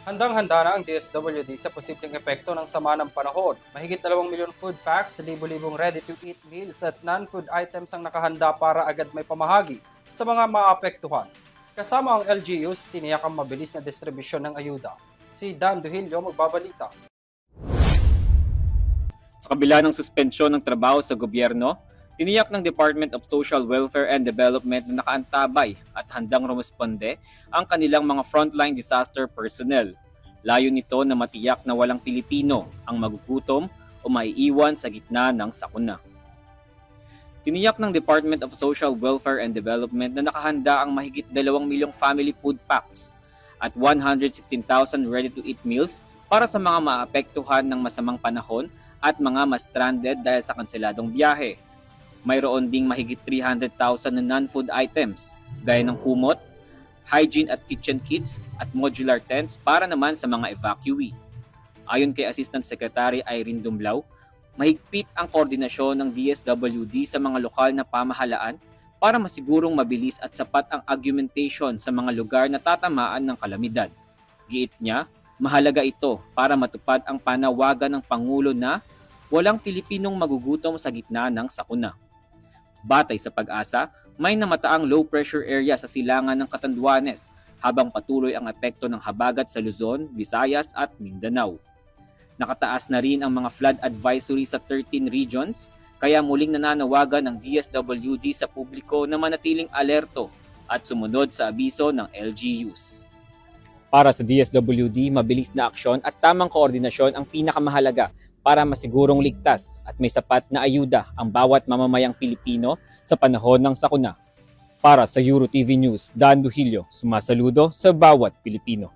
Handang-handa na ang DSWD sa posibleng epekto ng sama ng panahon. Mahigit 2 milyon food packs, libo-libong ready-to-eat meals at non-food items ang nakahanda para agad may pamahagi sa mga maapektuhan. Kasama ang LGUs, tiniyak ang mabilis na distribusyon ng ayuda. Si Dan Duhilio magbabalita. Sa kabila ng suspensyon ng trabaho sa gobyerno, tiniyak ng Department of Social Welfare and Development na nakaantabay at handang rumusponde ang kanilang mga frontline disaster personnel. Layo nito na matiyak na walang Pilipino ang magugutom o maiiwan sa gitna ng sakuna. Tiniyak ng Department of Social Welfare and Development na nakahanda ang mahigit 2 milyong family food packs at 116,000 ready-to-eat meals para sa mga maapektuhan ng masamang panahon at mga ma-stranded dahil sa kanseladong biyahe. Mayroon ding mahigit 300,000 na non-food items gaya ng kumot, hygiene at kitchen kits at modular tents para naman sa mga evacuee. Ayon kay Assistant Secretary Irene Dumlao, mahigpit ang koordinasyon ng DSWD sa mga lokal na pamahalaan para masigurong mabilis at sapat ang augmentation sa mga lugar na tatamaan ng kalamidad. Giit niya, mahalaga ito para matupad ang panawagan ng Pangulo na walang Pilipinong magugutom sa gitna ng sakuna. Batay sa Pag-asa, may namataang low pressure area sa silangan ng Catanduanes habang patuloy ang epekto ng habagat sa Luzon, Visayas at Mindanao. Nakataas na rin ang mga flood advisory sa 13 regions, kaya muling nananawagan ng DSWD sa publiko na manatiling alerto at sumunod sa abiso ng LGUs. Para sa DSWD, mabilis na aksyon at tamang koordinasyon ang pinakamahalaga para masigurong ligtas at may sapat na ayuda ang bawat mamamayang Pilipino sa panahon ng sakuna. Para sa EuroTV News, Dan Duhilio, sumasaludo sa bawat Pilipino.